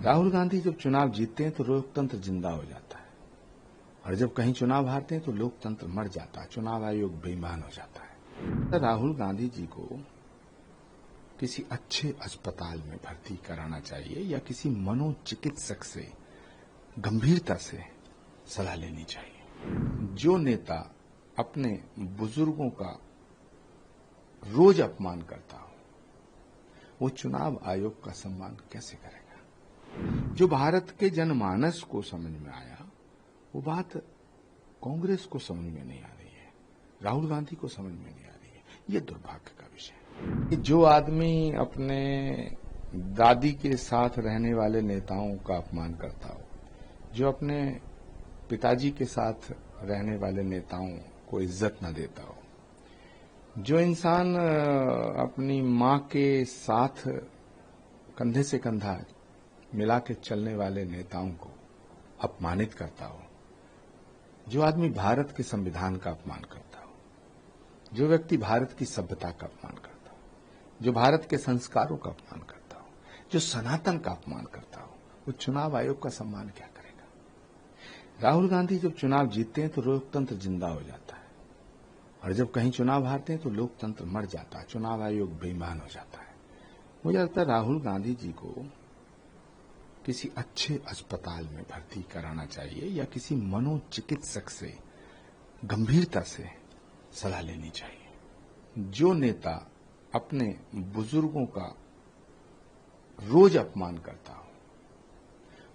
राहुल गांधी जब चुनाव जीतते हैं तो लोकतंत्र जिंदा हो जाता है, और जब कहीं चुनाव हारते हैं तो लोकतंत्र मर जाता है, चुनाव आयोग बेईमान हो जाता है। राहुल गांधी जी को किसी अच्छे अस्पताल में भर्ती कराना चाहिए या किसी मनोचिकित्सक से गंभीरता से सलाह लेनी चाहिए। जो नेता अपने बुजुर्गों का रोज अपमान करता हो, वो चुनाव आयोग का सम्मान कैसे करेगा? जो भारत के जनमानस को समझ में आया, वो बात कांग्रेस को समझ में नहीं आ रही है, राहुल गांधी को समझ में नहीं आ रही है। ये दुर्भाग्य का विषय है कि जो आदमी अपने दादी के साथ रहने वाले नेताओं का अपमान करता हो, जो अपने पिताजी के साथ रहने वाले नेताओं को इज्जत न देता हो, जो इंसान अपनी मां के साथ कंधे से कंधा मिला के चलने वाले नेताओं को अपमानित करता हो, जो आदमी भारत के संविधान का अपमान करता हो, जो व्यक्ति भारत की सभ्यता का अपमान करता हो, जो भारत के संस्कारों का अपमान करता हो, जो सनातन का अपमान करता हो, वो चुनाव आयोग का सम्मान क्या करेगा? राहुल गांधी जब चुनाव जीतते हैं तो लोकतंत्र जिंदा हो जाता है, और जब कहीं चुनाव हारते हैं तो लोकतंत्र मर जाता है, चुनाव आयोग बेईमान हो जाता है। मुझे लगता है राहुल गांधी जी को किसी अच्छे अस्पताल में भर्ती कराना चाहिए या किसी मनोचिकित्सक से गंभीरता से सलाह लेनी चाहिए। जो नेता अपने बुजुर्गों का रोज अपमान करता हो,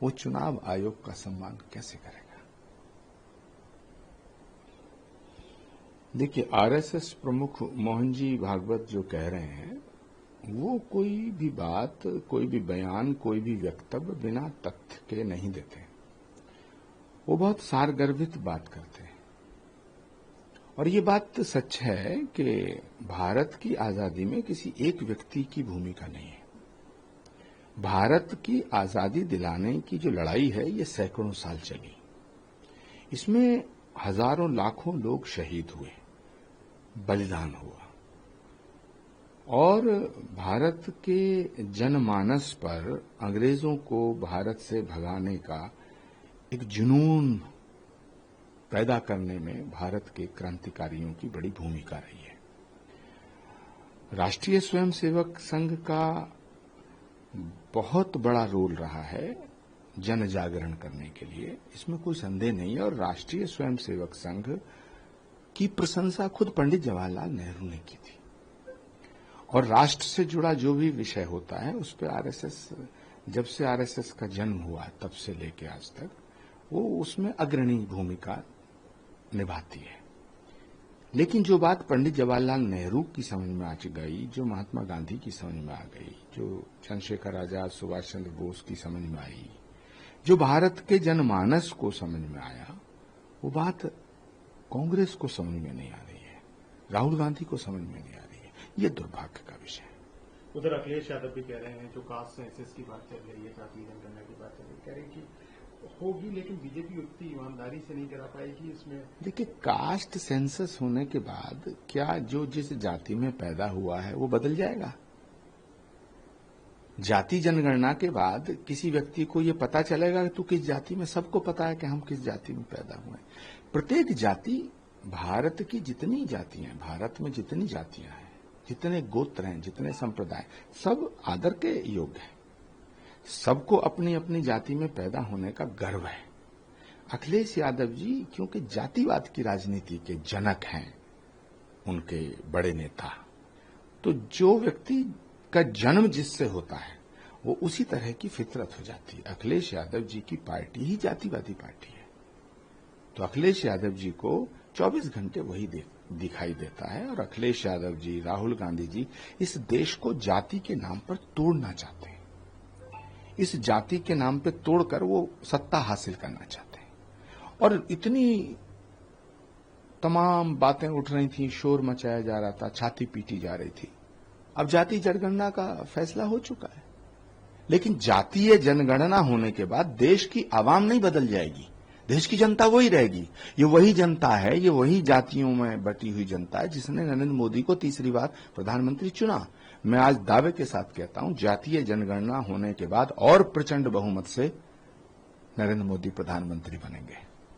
वो चुनाव आयोग का सम्मान कैसे करेगा? देखिए, आरएसएस प्रमुख मोहन जी भागवत जो कह रहे हैं, वो कोई भी बात, कोई भी बयान, कोई भी वक्तव्य बिना तथ्य के नहीं देते। वो बहुत सारगर्भित बात करते हैं, और ये बात सच है कि भारत की आजादी में किसी एक व्यक्ति की भूमिका नहीं है। भारत की आजादी दिलाने की जो लड़ाई है, ये सैकड़ों साल चली। इसमें हजारों लाखों लोग शहीद हुए, बलिदान हुआ, और भारत के जनमानस पर अंग्रेजों को भारत से भगाने का एक जुनून पैदा करने में भारत के क्रांतिकारियों की बड़ी भूमिका रही है। राष्ट्रीय स्वयंसेवक संघ का बहुत बड़ा रोल रहा है जन जागरण करने के लिए, इसमें कोई संदेह नहीं है। और राष्ट्रीय स्वयंसेवक संघ की प्रशंसा खुद पंडित जवाहरलाल नेहरू ने की थी, और राष्ट्र से जुड़ा जो भी विषय होता है उस पर आरएसएस, जब से आरएसएस का जन्म हुआ तब से लेकर आज तक, वो उसमें अग्रणी भूमिका निभाती है। लेकिन जो बात पंडित जवाहरलाल नेहरू की समझ में आ गई, जो महात्मा गांधी की समझ में आ गई, जो चंद्रशेखर आजाद, सुभाष चंद्र बोस की समझ में आई, जो भारत के जनमानस को समझ में आया, वो बात कांग्रेस को समझ में नहीं आ रही है, राहुल गांधी को समझ में नहीं आ रही है। ये दुर्भाग्य का विषय है। उधर अखिलेश यादव भी कह रहे हैं, जो कास्ट सेंसस की बात चल रही है, जातीय जनगणना की बात चल रही है, कह रहे हैं कि होगी, लेकिन बीजेपी उतनी ईमानदारी से नहीं करा पाएगी। इसमें देखिए, कास्ट सेंसस होने के बाद क्या जो जिस जाति में पैदा हुआ है वो बदल जाएगा? जाति जनगणना के बाद किसी व्यक्ति को ये पता चलेगा कि तू किस जाति में? सबको पता है कि हम किस जाति में पैदा हुए। प्रत्येक जाति, भारत की जितनी जातियां हैं, भारत में जितनी जातियां हैं, जितने गोत्र हैं, जितने संप्रदाय, सब आदर के योग्य हैं। सबको अपनी अपनी जाति में पैदा होने का गर्व है। अखिलेश यादव जी क्योंकि जातिवाद की राजनीति के जनक हैं, उनके बड़े नेता, तो जो व्यक्ति का जन्म जिससे होता है वो उसी तरह की फितरत हो जाती है। अखिलेश यादव जी की पार्टी ही जातिवादी पार्टी है, तो अखिलेश यादव जी को 24 घंटे वही दिखाई देता है। और अखिलेश यादव जी, राहुल गांधी जी इस देश को जाति के नाम पर तोड़ना चाहते हैं। इस जाति के नाम पे तोड़कर वो सत्ता हासिल करना चाहते हैं। और इतनी तमाम बातें उठ रही थी, शोर मचाया जा रहा था, छाती पीटी जा रही थी। अब जाति जनगणना का फैसला हो चुका है, लेकिन जातीय जनगणना होने के बाद देश की आवाम नहीं बदल जाएगी, देश की जनता वही रहेगी। ये वही जनता है, ये वही जातियों में बटी हुई जनता है जिसने नरेंद्र मोदी को तीसरी बार प्रधानमंत्री चुना। मैं आज दावे के साथ कहता हूं, जातीय जनगणना होने के बाद और प्रचंड बहुमत से नरेंद्र मोदी प्रधानमंत्री बनेंगे।